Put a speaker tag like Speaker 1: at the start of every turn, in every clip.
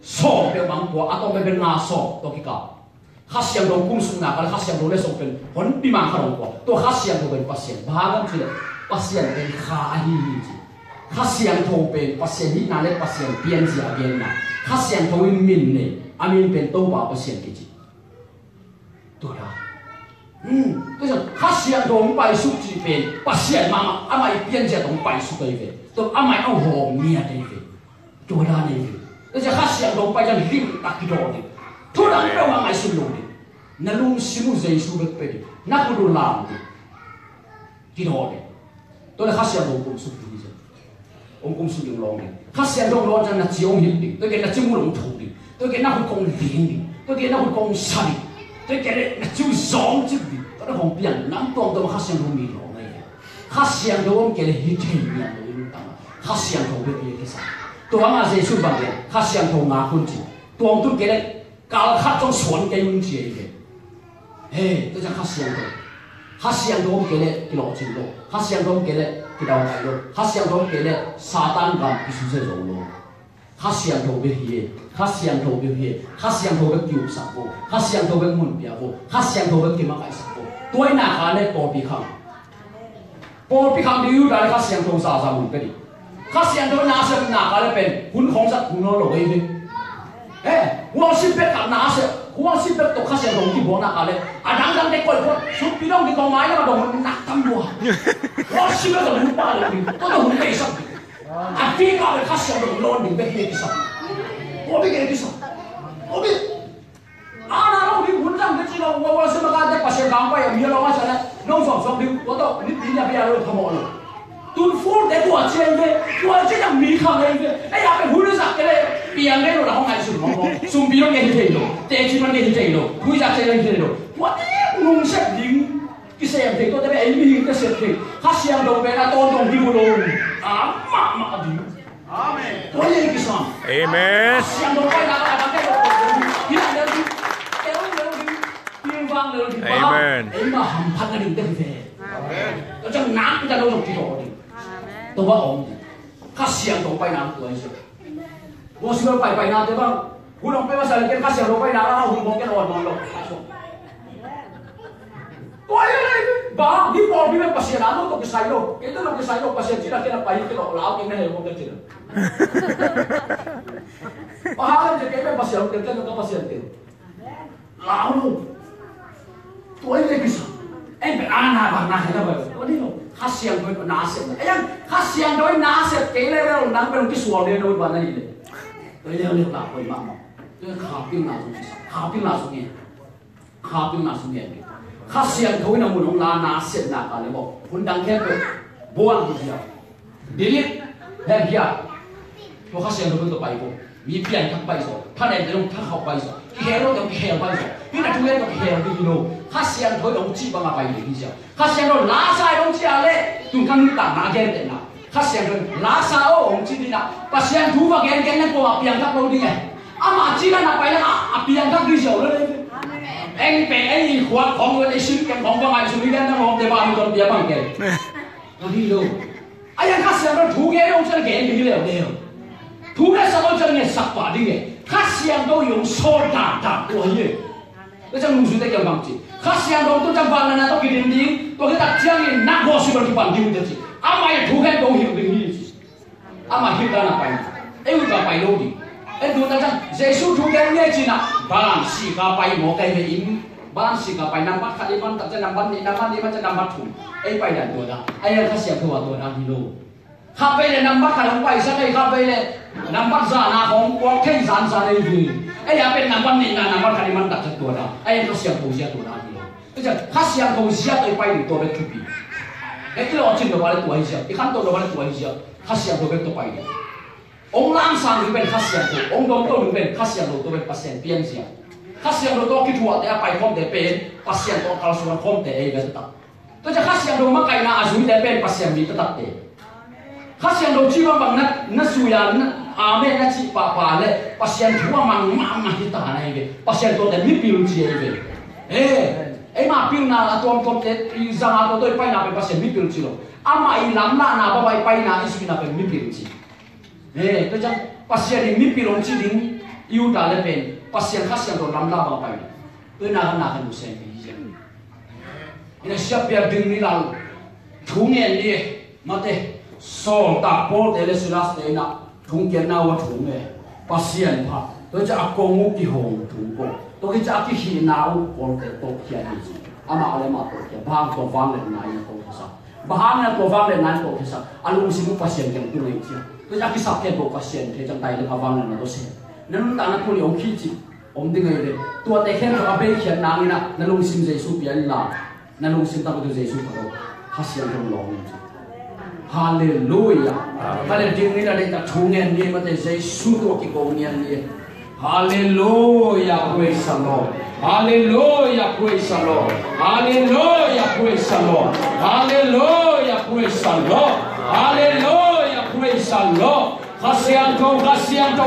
Speaker 1: so pe mang ko atom be nga so to ki ka khasiam do kum sung na ka khasiam do le so pen hon pi ma kharong ko to khasiam do ben pasien bhagan chile pasien ben kha hi ji khasiam tho pen pasien hi na le pasien pian ji again na khasiam tho in min ne amin pen to ba pasien ki ji to da tức là khát xiang đồng bài súc chỉ về bắt xiang mà amai biến ra đồng bài súc cái về tôi amai ao hồ mía cái về chỗ đó này về tức là khát xiang đồng bài ra lim tắc cái đó đi thôi là đâu mà mai súc luôn đi na lung simu dây súc bếp đi na cứ đồ làm đi cái đó đi tôi là khát xiang đồng cũng súc đi chứ ông cũng súc dùng lòng đi khát xiang đồng lo cho là chỉ ông hiểu đi tôi cái là chỉ muốn ông thủ đi tôi cái nào cũng công liền đi tôi cái nào cũng công sai tôi cái này là chú giống chứ gì, tôi đã không biết nắm toàn tôi khát xiang đồ mì lò này, khát xiang đồ ông cái này hít thở nhẹ rồi luôn tao, khát xiang đồ biết cái sao, tôi mà dễ suy bằng cái khát xiang đồ ngã con gì, tôi ông tôi cái này cao khát trong xuân cái vấn đề cái, tôi chẳng khát xiang đồ ông cái này cái lọ chim đồ, khát xiang đồ ông cái này cái đầu này đồ, khát xiang đồ ông cái này sa tan cầm cái suy sẽ rồi luôn. khát xiang thâu biết gì, khát xiang thâu biết gì, khát xiang thâu biết cứu sắc vô, khát xiang thâu biết muốn bia vô, khát xiang thâu biết kiếm cái sắc vô. tôi nào cái này bỏ bị khăng điều đó là khát xiang thâu sa muốn cái gì, khát xiang thâu nã sẽ nào cái này bên hun không sắc hun nó lỗi gì, huang xin biết cả nã sẽ huang xin biết tổ khát xiang thâu cái bỏ nào cái này, đang đang để coi coi, số bị đông thì còn máy nó mà đồng nặng tâm đùa, huang xin biết là hun ba rồi, tôi là hun bể sắc. Phi cao khát xiang đồng lon mình biết cái sao, có biết cái sao, có biết, nào đi muốn rằng cái gì đâu, tôi xem mà cái bác sĩ khám phải ở miền Long An này, nông sản đi, tôi đâu, đi nhà bây giờ rồi tham mộ rồi, tuần phút để đùa chơi là mỹ khang này về, nhà cái hút nước cái này, biển này rồi là không ai dùng dùng biển cái gì thế rồi, tiền chỉ mang cái gì thế rồi, hút ra chơi cái gì rồi, what nông sản dính cái xe thì tôi thấy ấy mình cái xe thì khát xiang đồng về là tôn đồng đi luôn, mà đi, amen, tôi thấy cái sao,
Speaker 2: amen,
Speaker 1: khát xiang đồng về là cái đồ, đi là đi, kéo đi, tiếng vang đi,
Speaker 2: amen,
Speaker 1: ấy mà hầm thắt cái đường tên về, tôi chẳng nát cái đâu được cái đồ đi, tôi bảo ông, khát xiang đồng về nào tôi ấy chứ, tôi xưa phải nào thế bang, hút đồng về mà sao cái khát xiang đồng về nào nó hút một cái đồ nó tôi bà đi bỏ đi bên pasien anu to kisai lo, itu lo kisai lo pasien Cina kena pahi kilo laut ini hanya orang Cina. Pahala je kena pasien lo kerja dengan pasien tu. Lalu, tôi ini bisa. Be anak bang kita baru. Tôi ini lo khasian tôi nasib. Yang khasian tôi nasib kele lo nang belum kisual dia lo mana ini. Tôi ini lo tak boleh mak. Tôi khapin langsung ni. khát xiang thôi là muốn ông la na xiên na cả lấy bộ hun đăng khen được buông gì vậy đi đi hẹn kia tôi khát xiang thôi tôi bay bộ mi biển thắc bay rồiท่านเองจะต้องทักเขาไปrồi cái heo nó cái heo bay rồi cái này chúng em cái heo đi đâu khát xiang thôi ông chỉ bằng bay đi chứ khát xiang thôi lá sai ông chỉ à lệ tụi con tảng na khen đấy na khát xiang thôi lá sai ông chỉ đi na bắt xiang thú và khen nó có biển thắc đâu đi này mà chỉ là na bay là biển thắc đi rồi đấy anh bé anh khoaของngười xin cáiของvào ngày xử lý đen nó không để vào mình còn bịa bằng cái nó đi đâu anh khát xiang nó thú cái ông sẽ cái gì đều đều thú cái sao ông sẽ nghe sặc vào đi cái khát xiang đâu dùng sôi đạn của gì cái trong lùng suy đấy kiểu bằng gì khát xiang đâu tôi trong vàng là tôi cái điểm đi tôi cái đặt chiang này nát hoa suy vào cái bản điểm được gì mà thú cái đâu hiểu được gì mà hiểu ra là phải anh phải phải đâu đi anh tôi nói rằng Giêsu thú cái nghe gì nào ban si ka pai mo kai me in ban si ka pai nam bắt khai ban tập cho nam bắt đi bắt cho nam bắt thủ ai pai là tôi đó ai là khát xiang tôi đó đi đâu khát pai là nam bắt khai không pai sao đây khát pai là nam bắt ra na không có khen san san đây gì ai là bên nam bắt đi nam bắt khai ban tập cho tôi đó ai khát xiang tôi đó đi đâu bây giờ khát xiang tôi pai đi tôi biết chụp cái lo chuyện đó là tôi hay cái khăn tôi đó là tôi hay khát xiang tôi biết tôi pai ông lang sang được bên khát xiang tôi ông đông tôi được bên khát xiang tôi bên pasien pian xiang khát xiang tôi cái thua để phải không để bên pasien tôi kalau sudah không để cái tetap tôi chắc khát xiang tôi mắc cái na azui để bên pasien bị tetap để khát xiang tôi chỉ bằng na suya amen na chỉ pa le pasien thua mang kita này cái pasien tôi để biết biểu gì vậy mà biểu na tôi để rằng tôi phải na bên pasien biết biểu gì rồi ama ilam na bay na isu na bên biết biểu gì tôi chắc pasien ini pilong ceding yêu ta le pen pasien khasian ro lam la bang pai na kan sen bi je ina siapia ding ni lang thung nge ni mate sol ta pol te le sulas te na thung kian na wa thung nge pasien pha to cha akong ki hong thung ko to ki cha ki hi na u pol te to kia ni ama ale ma to kia bang to wang le na i to sa bahang na to wang le na to sa alu simu pasien yang tu le chia to cha ki sa ke bo pasien te chang tai le awang na to se nan ta na ko li ong ki chi om ding ai le to te khen to abe khian na ni na lung sim jesu pian la na lung sim ta ko jesu ko hasian jong long hallelujah kale ding ni la le ta thungen ni ma te jesu to ki ko ni ni hallelujah praise the Lord hallelujah praise the Lord hallelujah praise the Lord hallelujah praise the Lord hallelujah praise the Lord kasihan kau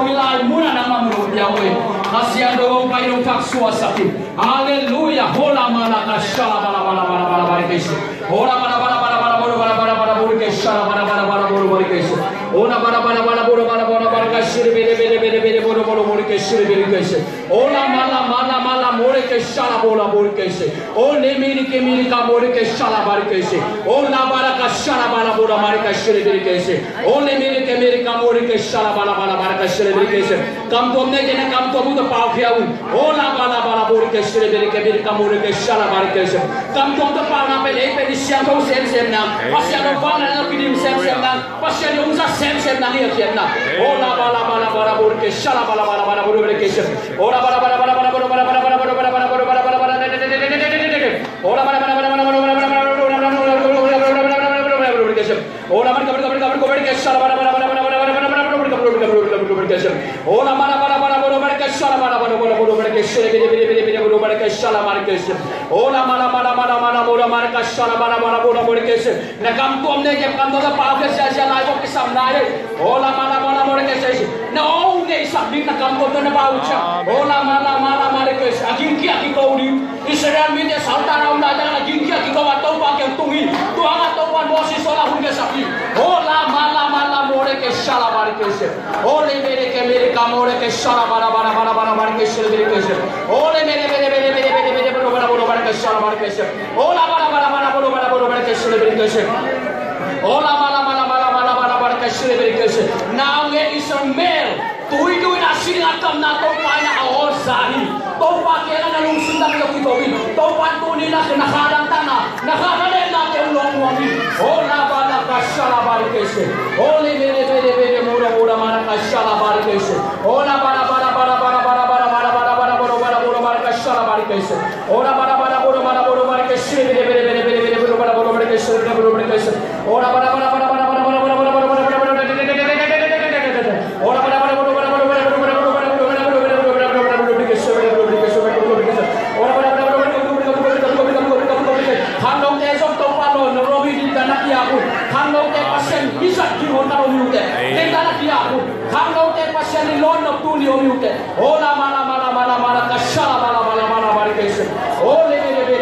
Speaker 1: wilai muna nama menurut Yahweh kasihan kau kayu tak suasati haleluya hola malaka shala bala bala bala bala bala kesu hola bala bala bala bala bala bala bala bala bala kesu shala bala bala bala bala bala kesu hola bala bala bala bala bala bala bala kesu bele bele bele bele bala bala bala kesu bele kesu hola mala mala mala mole kesu shala bala bala kesu ole miri ka mole kesu shala bala kesu hola bala ka shala bala bala bala kesu bele kesu ole miri ka mole ke shala bala bala bala ke shere ke se kam to ne jene kam to mu to pau khiau ola bala bala bor ke shere ke bir kam mur ke shala bala ke se kam to pau na pe le pe siang to sem na pasya no bala na pidim sem na pasya ni unsa sem na ni khian na ola bala bala bala bor ke shala bala bala bala bor ke se ola bala bala bala bala bala bala bala bala bala bala bala bala bala bala ola bala bala bala bala bala bala ola bala ke shala bala bala ola mara mara mara boro mara ke shala mara boro boro mara ke shere bere bere bere bere boro mara ke shala mara ke ola mara mara mara mara boro mara ke shala mara mara boro boro ke na kam to amne ke kam to da pa ke sia lai ko ke samnai ola mara mara boro ke na o ne sabing na kam to na pa ucha ola mara mara mara ke agin ki aki ko ri Israel mi de salta raum da na agin ki aki ko wa to pa ke tungi to anga to pa mosi sola hun ke sapi ola mara mara boro ke shala mara ke ole mere kamore ke shala bara bara bara bara bara ke shala mere ke ole mere boro bara boro bara ke shala bara ke ola bara bara bara boro bara boro bara ke shala mere ke ola mala mala mala mala mala bara ke shala mere ke now is a male tu na singa kam na to pa na or sahi to pa ke na lung sinda ke ki tobi to pa tu ni na khadang tana na khadale na te ulong wani ola bara ka shala bara ke ole mere mura mura mara ka shala bara ke ola bara bara bara bara bara bara bara bara bara bara bara bara bara ka shala bara ke ola bara bara bara bara bara bara ke bere bara bara bara ke bere ke ola bara bara bara bara bara bara bara bara bara ola bara bara ola mala mala mala mala kashala mala mala mala mala kese ole bere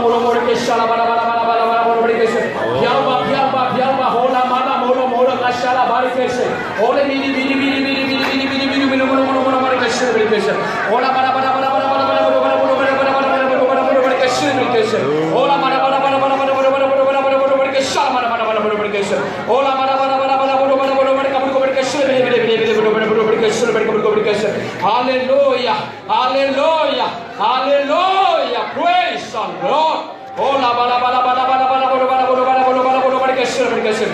Speaker 1: molo keshala mala mala mala mala mala kese yalba hola mala molo kashala mala kese ole biri molo kese ola mala mala mala mala mala kese kese ola mala mala mala mala mala keshala mala mala kese ola mala hallelujah, hallelujah, hallelujah, praise the Lord. Ola bala bala bala bala bala bala bala bala bala bala bala bala bala kesir.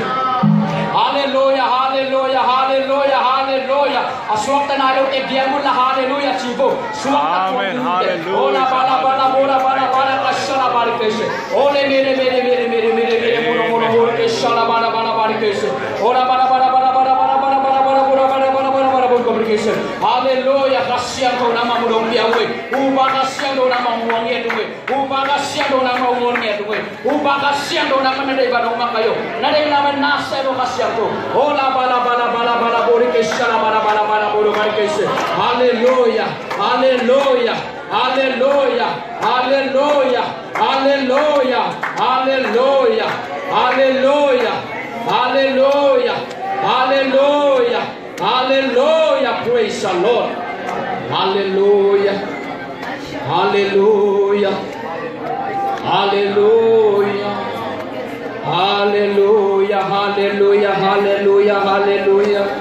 Speaker 1: Hallelujah, hallelujah, hallelujah, hallelujah. Aswakta na lo te diamul na hallelujah chibo.
Speaker 2: Amen, hallelujah.
Speaker 1: Ola bala bala bala bala bala kashala bala kesir. Ole mere muro keshala bala bala bala kesir. Ola bala bala bala bala bala bala bala bala bala bala communication. Hallelujah, kasihan kau nama mudong Yahweh. Ubah kasihan kau nama muangnya tuwe. Ubah kasihan kau nama muangnya tuwe. Ubah kasihan kau nama nadai badong makayo. Nadai nama nasa kau kasihan kau. Ola bala bala bala bala bori keshala bala bala bala bori bala keshe. Hallelujah, hallelujah, hallelujah, hallelujah, hallelujah, hallelujah, hallelujah, hallelujah, hallelujah. Hallelujah, praise the Lord. Hallelujah. Hallelujah. Hallelujah. Hallelujah. Hallelujah. Hallelujah. Hallelujah. Hallelujah. Hallelujah. Hallelujah.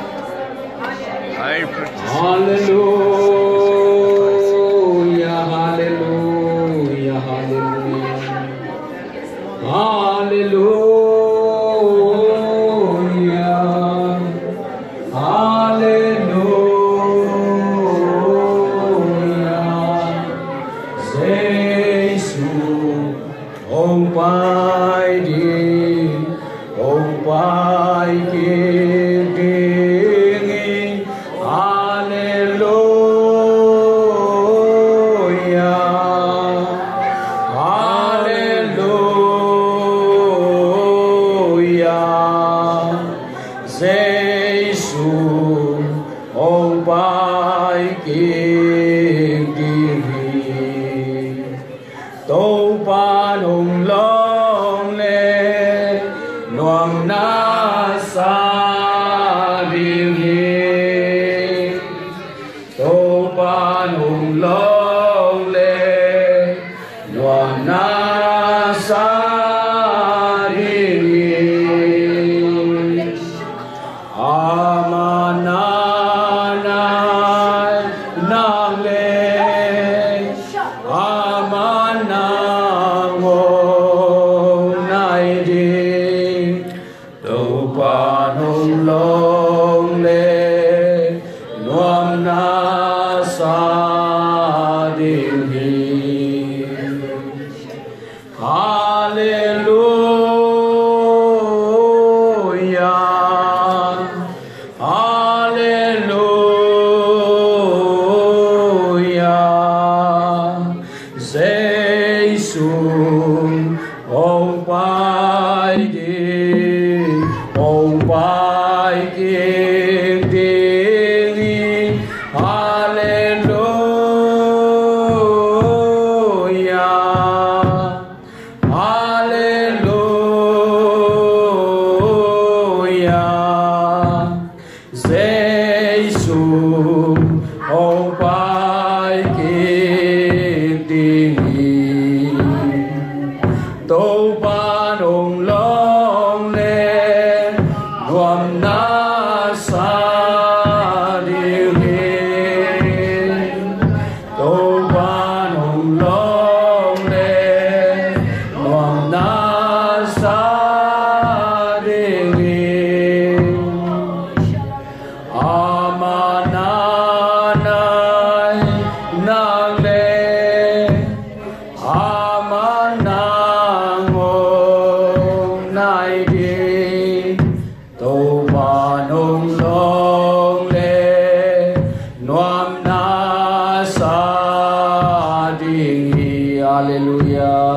Speaker 1: Hallelujah.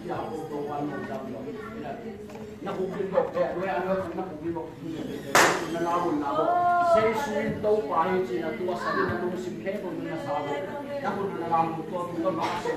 Speaker 1: dia auto wano jablo na kubil ko kaya we ano na kubil ko na lawon na ko say suin to pa hi chi na tuwa sa na no simple ko na sa ko na ko na lam ko to ba sa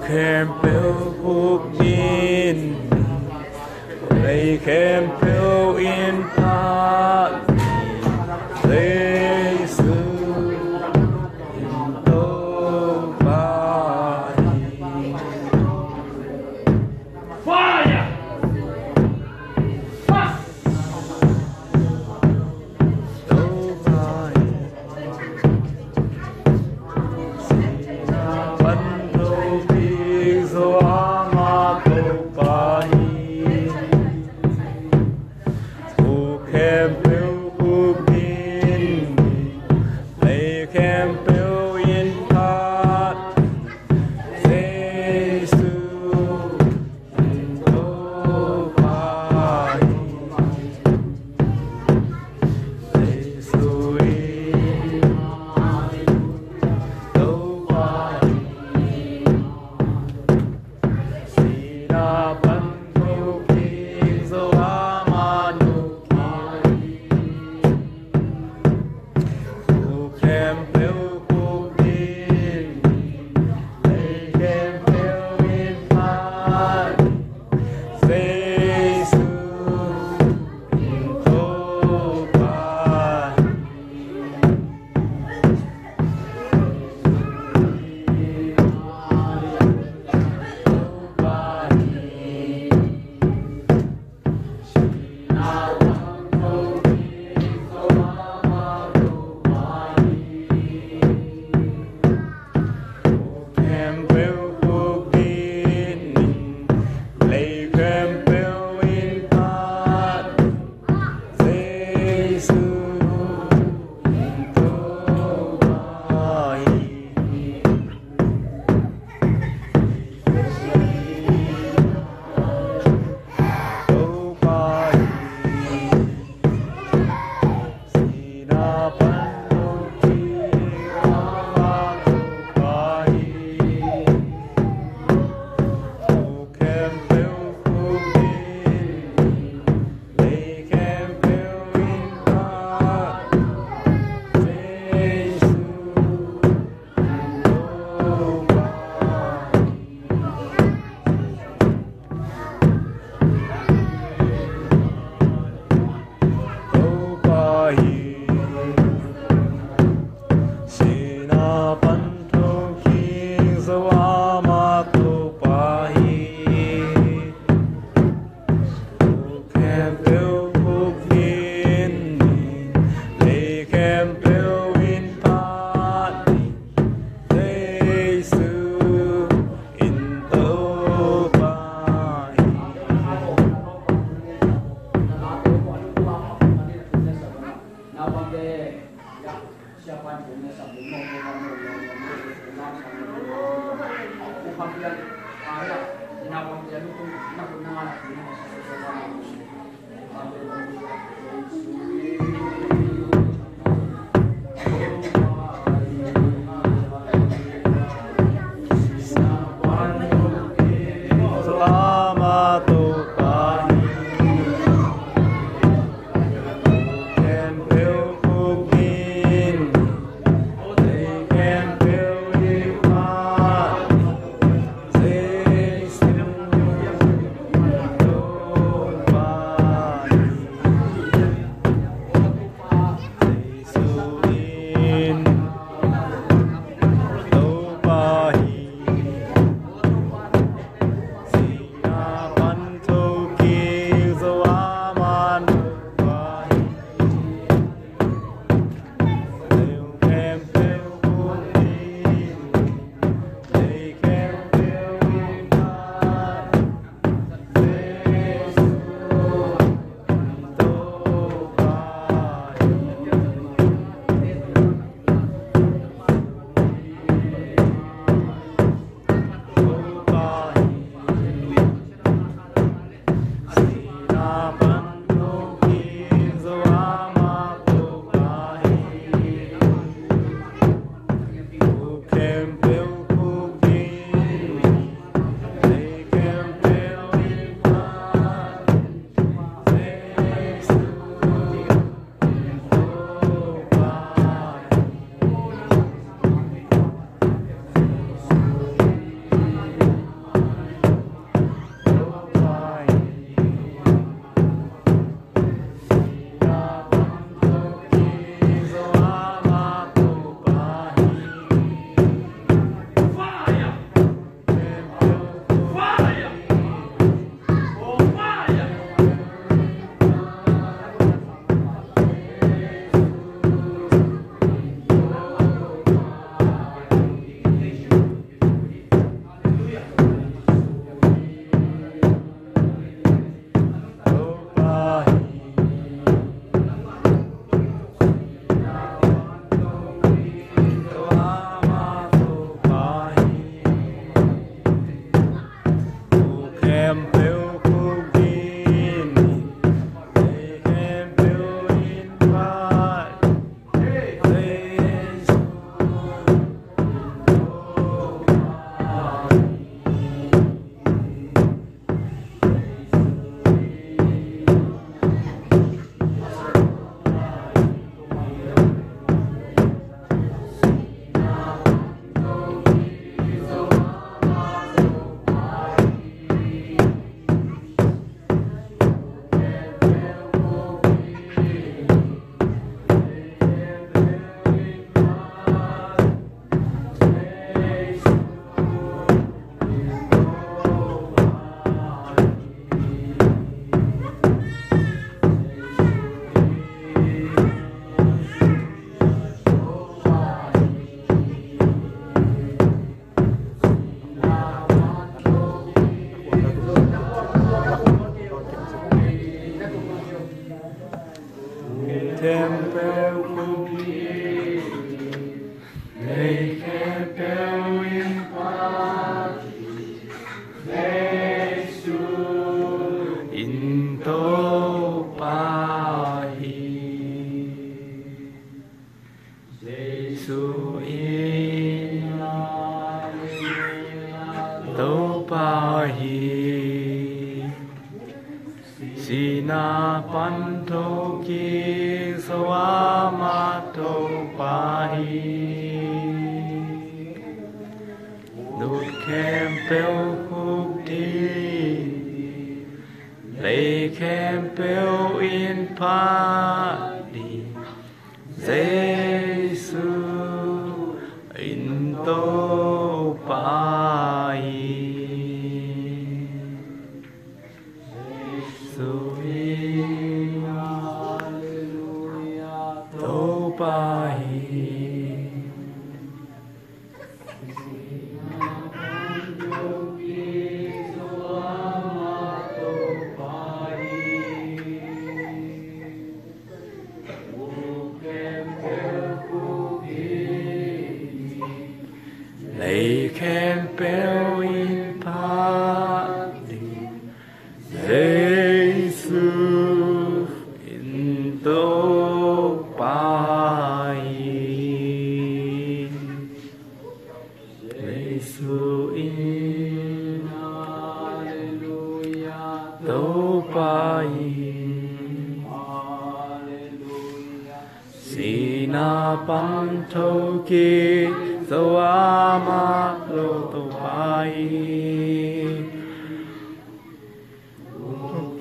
Speaker 2: can build in, they can build in part, they soon nobody.
Speaker 1: Fire!
Speaker 2: tô pa hi sina pan tô ki soa ma tô pa hi nút kem beo hụp đi lấy kem beo in pa đi Giêsu in tô pa hi Giêsu in Hallelujah tô pa hi They can bear in party, Jesus in the body, Jesus in Hallelujah, the body, Hallelujah, Sina Pantoki. So ama lo to pai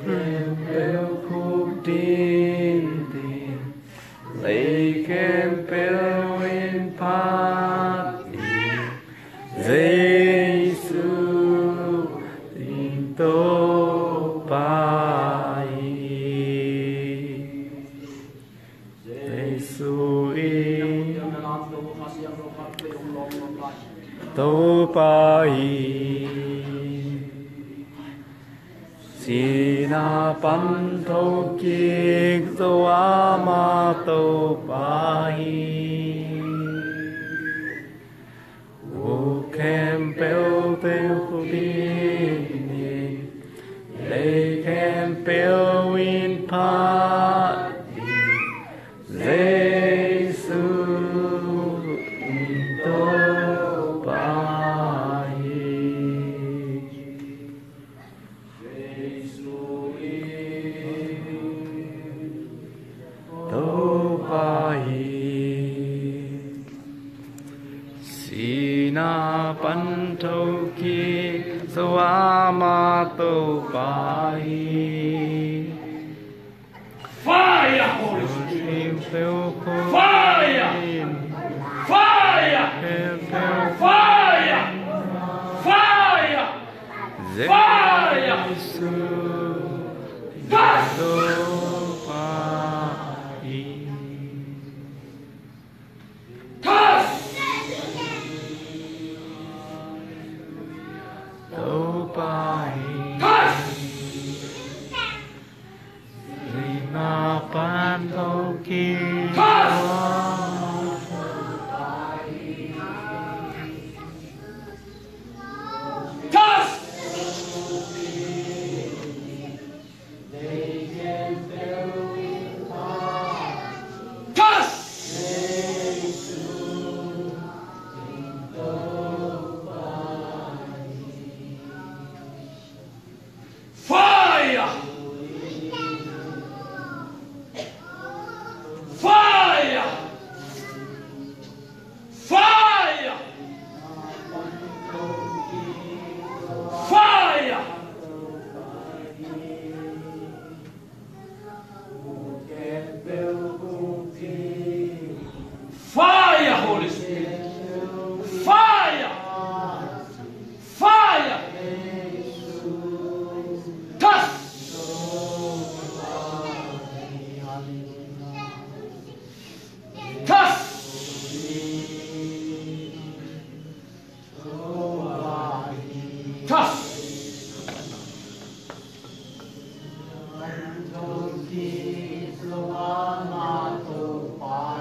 Speaker 2: kem bel khúc tin tin lấy kem bel in party Giêsu in to pai Giêsu in tô pai sina pan thô kiek tô ama tô pai vô kem beo teo khubin lê kem beo in pa Giêsu in tô Sina panto ki so amato pai.
Speaker 1: Fire, Holy Spirit! Fire! Fire! Fire! Fire! Fire! Touch! Touch! Touch!
Speaker 2: Lima pantoki.
Speaker 1: Touch! Touch! Touch! Fire! Fire! Fire! Fire! Fire, Holy Spirit! Fire! Fire! Touch! Touch! Touch!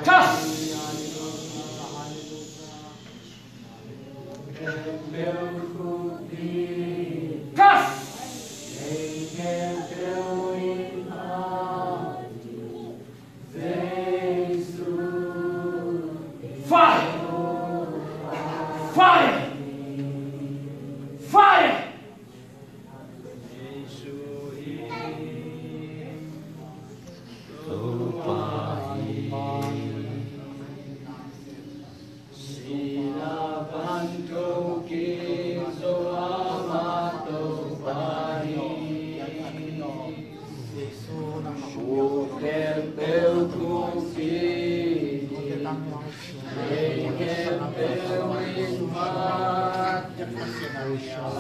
Speaker 1: Touch! Touch! Fire! Fire! Fire!
Speaker 3: Shalom.